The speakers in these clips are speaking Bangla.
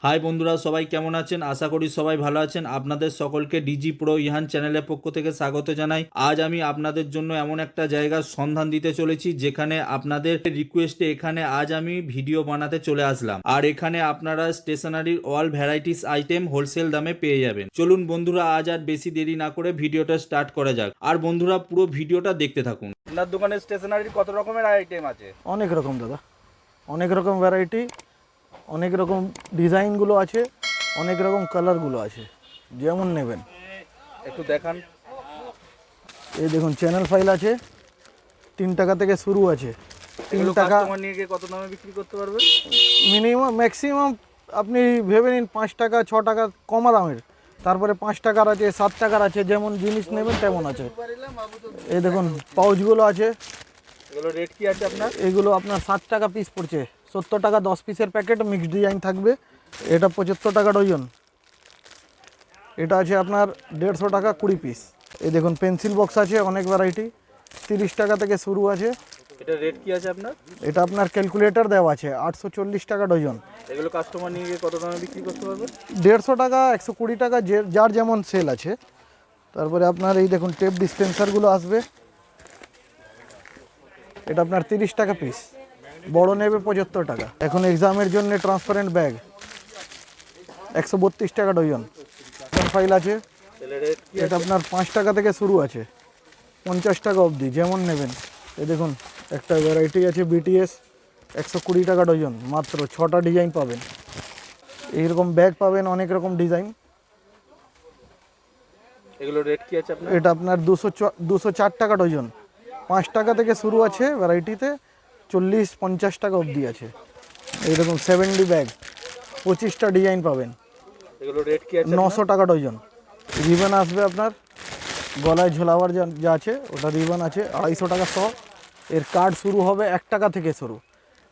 হাই বন্ধুরা, সবাই কেমন আছেন? আশা করি সবাই ভালো আছেন। আপনাদের সকলকে ডিজি প্রো ইহান চ্যানেলের পক্ষ থেকে স্বাগত জানাই। আজ আমি আপনাদের জন্য এমন একটা জায়গার সন্ধান দিতে চলেছি যেখানে আপনাদের রিকোয়েস্টে এখানে আজ আমি ভিডিও বানাতে চলে আসলাম। আর এখানে আপনারা স্টেশনারির অল ভ্যারাইটিস আইটেম হোলসেল দামে পেয়ে যাবেন। চলুন বন্ধুরা, আজ আর বেশি দেরি না করে ভিডিওটা স্টার্ট করা যাক। আর বন্ধুরা, পুরো ভিডিওটা দেখতে থাকুন। আপনার দোকানে স্টেশনারির কত রকমের আইটেম আছে? অনেক রকম দাদা, অনেক রকম ভ্যারাইটি, অনেক রকম ডিজাইনগুলো আছে, অনেক রকম কালারগুলো আছে, যেমন নেবেন। একটু দেখান। এই দেখুন, চ্যানেল ফাইল আছে, 3 টাকা থেকে শুরু আছে। 3 টাকা নিয়ে গিয়ে কত দামে বিক্রি করতে পারবে? মিনিমাম ম্যাক্সিমাম আপনি ভেবে নিন 5 টাকা 6 টাকা কমা দামের। তারপরে 5 টাকার আছে, 7 টাকার আছে, যেমন জিনিস নেবেন তেমন আছে। এই দেখুন পাউচগুলো আছে। এগুলো রেট কি আছে আপনার? এগুলো আপনার 7 টাকা পিস পড়ছে। 70 টাকা 10 পিসের প্যাকেট, মিক্সড ডিজাইন থাকবে। এটা 75 টাকা ডজন। এটা আছে আপনার 150 টাকা 20 পিস। এই দেখুন পেন্সিল বক্স আছে, অনেক ভ্যারাইটি, 30 টাকা থেকে শুরু আছে। এটা রেট কি আছে আপনার? এটা আপনার ক্যালকুলেটর দেওয়া আছে, 840 টাকা ডজন। এগুলো কাস্টমার নিয়ে গিয়ে কত দামে বিক্রি করতে পারবে? 150 টাকা 120 টাকা, যার যেমন সেল আছে। তারপরে আপনার এই দেখুন টেপ ডিসপেন্সারগুলো আসবে। এটা আপনার 30 টাকা পিস, বড় নেবে 75 টাকা। এখন এক্সামের জন্য ট্রান্সপারেন্ট ব্যাগ 132 টাকা ডজন। ফাইল আছে, এটা আপনার 5 টাকা থেকে শুরু আছে, 50 টাকা অবধি, যেমন নেবেন। এই দেখুন একটা ভ্যারাইটি আছে বিটিএস, 120 টাকা ডজন, মাত্র 6টা ডিজাইন পাবেন। এইরকম ব্যাগ পাবেন, অনেক রকম ডিজাইন। এগুলো রেট কি আছে আপনার? এটা আপনার 204 টাকা ডজন, 5 টাকা থেকে শুরু আছে ভ্যারাইটিতে, 40-50 টাকা অবধি আছে। এইরকম 70 ব্যাগ, 25টা ডিজাইন পাবেন। এগুলো রেট কি আছে? 900 টাকা ডজন। রিবন আসবে আপনার, গলায় ঝোলাবার যা আছে ওটা রিবন আছে, 250 টাকা 100। এর কার্ড শুরু হবে 1 টাকা থেকে শুরু।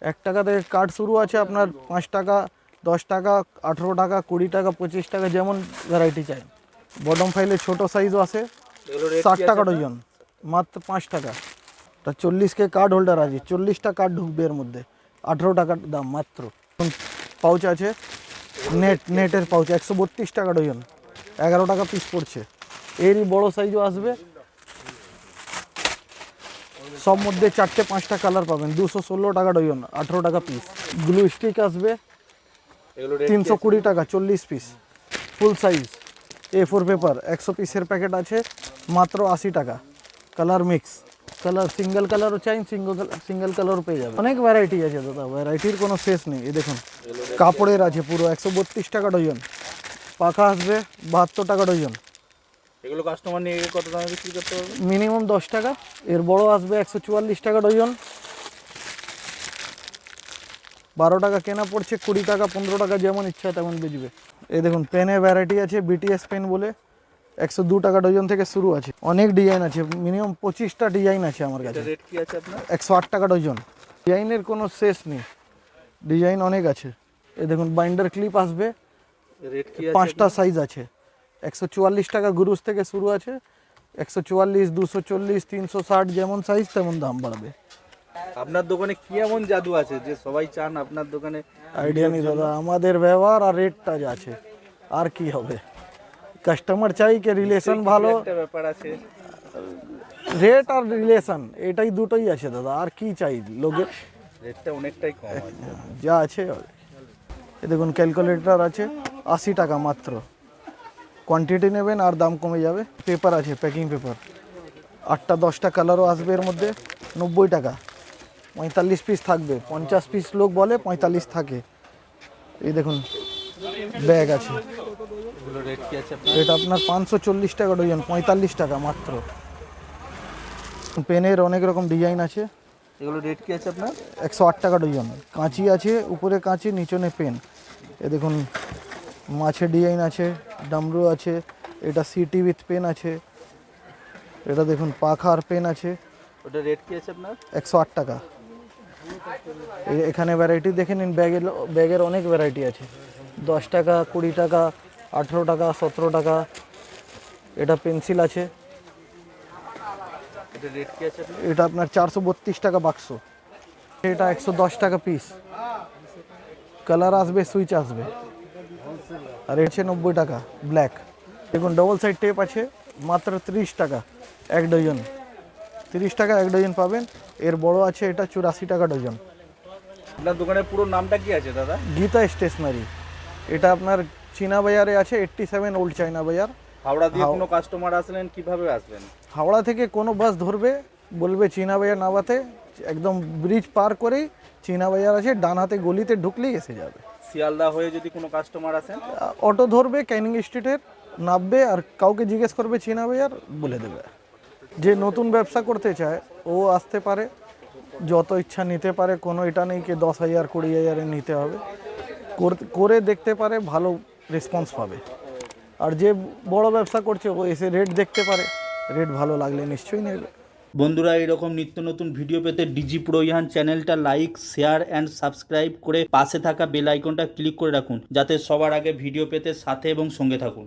1 টাকা থেকে কার্ড শুরু আছে আপনার, 5 টাকা 10 টাকা 18 টাকা 20 টাকা 25 টাকা, যেমন ভ্যারাইটি চাই। বটম ফাইলের ছোট সাইজও আছে, 60 টাকা ডজন, মাত্র 5 টাকা। তা 40 কার্ড হোল্ডার আছে, 40টা কার্ড ঢুকবে এর মধ্যে, 18 টাকার দাম মাত্র। পাউচ আছে, নেটের পাউচ 132 টাকা ডজন, 11 টাকা পিস পড়ছে। এরই বড় সাইজও আসবে, সব মধ্যে 4টে-5টা কালার পাবেন, 216 টাকা ডজন, 18 টাকা পিস। গ্লু স্টিক আসবে 320 টাকা, 40 পিস, ফুল সাইজ। A4 পেপার 100 পিসের প্যাকেট আছে, মাত্র 80 টাকা। কালার মিক্স, কালার সিঙ্গেল কালারও চাই, সিঙ্গেল কালারও পেয়ে যাবে। অনেক ভ্যারাইটি আছে দাদা, ভ্যারাইটির কোনো শেষ নেই। এই দেখুন কাপড়ের আছে পুরো, 132 টাকা ডজন। পাখা আসবে 72 টাকা ডজন। এগুলো কাস্টমার নিয়ে গিয়ে কত দামে বিক্রি করতে পারবে? মিনিমাম 10 টাকা। এর বড় আসবে 144 টাকা ডজন, 12 টাকা কেনা পড়ছে, 20 টাকা 15 টাকা, যেমন ইচ্ছা তেমন বেচবে। এই দেখুন পেনের ভ্যারাইটি আছে, বিটিএস পেন বলে, 102 টাকা ডজন থেকে শুরু আছে। অনেক ডিজাইন আছে, মিনিমাম 25টা ডিজাইন আছে আমার কাছে। রেট কি আছে আপনার? 108 টাকা ডজন। ডিজাইনের কোনো শেষ নেই, ডিজাইন অনেক আছে। এই দেখুন বাইন্ডার ক্লিপ আসবে, রেট কি 5টা সাইজ আছে, 144 টাকা গুরুজ থেকে শুরু আছে, 144, 240, 360, যেমন সাইজ তেমন দাম বাড়বে। আপনার দোকানে কি এমন জাদু আছে যে সবাই চান আপনার দোকানে? আইডিয়া নেই দাদা, আমাদের ব্যবহার আর রেটটা যা আছে, আর কি হবে। কাস্টমার চাই কি রিলেশন ভালো, একটা ব্যাপার আছে, রেট আর রিলেশন, এটাই দুটোই আছে দাদা, আর কি চাই লোকের। রেটটা অনেকটাই কম আছে যা আছে। এই দেখুন ক্যালকুলেটর আছে, 80 টাকা মাত্র। কোয়ান্টিটি নেবেন আর দাম কমে যাবে। পেপার আছে, প্যাকিং পেপার, 8টা 10টা কালারও আসবে এর মধ্যে, 90 টাকা। 45 পিস থাকবে, 50 পিস লোক বলে, 45 থাকে। এই দেখুন ব্যাগ আছে, এগুলো রেট কি আছে আপনার? এটা আপনার 540 টাকা ডজন, 45 টাকা মাত্র। পেনের অনেক রকম ডিজাইন আছে। এগুলো রেট কি আছে আপনার? 108 টাকা ডজন। কাঁচি আছে, উপরে কাঁচি, নিচনে পেন। এ দেখুন মাছের ডিজাইন আছে, ডামরু আছে, এটা সিটি উইথ পেন আছে। এটা দেখুন পাখার পেন আছে, ওটা রেট কি আছে আপনার? 108 টাকা। এখানে ভ্যারাইটি দেখে নিন, ব্যাগের অনেক ভ্যারাইটি আছে, 10 টাকা 20 টাকা 18 টাকা 17 টাকা। এটা পেন্সিল আছে, এটা রেট কি আছে আপনার? এটা আপনার 432 টাকা বাক্স। এটা 110 টাকা পিস। কালার আসবে, সুইচ আসবে। আর এটা হচ্ছে 90 টাকা ব্ল্যাক। দেখুন ডবল সাইড টেপ আছে মাত্র 30 টাকা এক ডজন, 30 টাকা এক ডজন পাবেন। এর বড় আছে এটা 84 টাকা ডজন। আপনার দোকানের পুরো নামটা কি আছে দাদা? গীতা স্টেশনারি। এটা আপনার চীনা বাজারে আছে 87 ওল্ড চায়না বাজার। হাওড়া দিয়ে কোনো কাস্টমার আসলেন কিভাবে আসবেন? হাওড়া থেকে কোনো বাস ধরবে, বলবে চীনা বাজার নামাতে, একদম ব্রিজ পার করেই চীনা বাজার আছে, ডান হাতে গলিতে ঢুকলেই এসে যাবে। শিয়ালদা হয়ে যদি কোনো কাস্টমার আসেন, অটো ধরবে ক্যানিং স্ট্রিটের, নামবে আর কাউকে জিজ্ঞেস করবে চীনা বাজার, বলে দেবে। যে নতুন ব্যবসা করতে চায় ও আসতে পারে, যত ইচ্ছা নিতে পারে, কোনো এটা নেই কি 10,000 20,000 নিতে হবে, করে দেখতে পারে, ভালো রেসপন্স পাবে। আর যে বড় ব্যবসা করছে ও এসে রেট দেখতে পারে, রেট ভালো লাগলে নিশ্চয়ই নেবে। বন্ধুরা এরকম নিত্য নতুন ভিডিও পেতে ডিজি প্রো ইহান চ্যানেলটা লাইক, শেয়ার অ্যান্ড সাবস্ক্রাইব করে পাশে থাকা বেল আইকনটা ক্লিক করে রাখুন, যাতে সবার আগে ভিডিও পেতে সাথে এবং সঙ্গে থাকুন।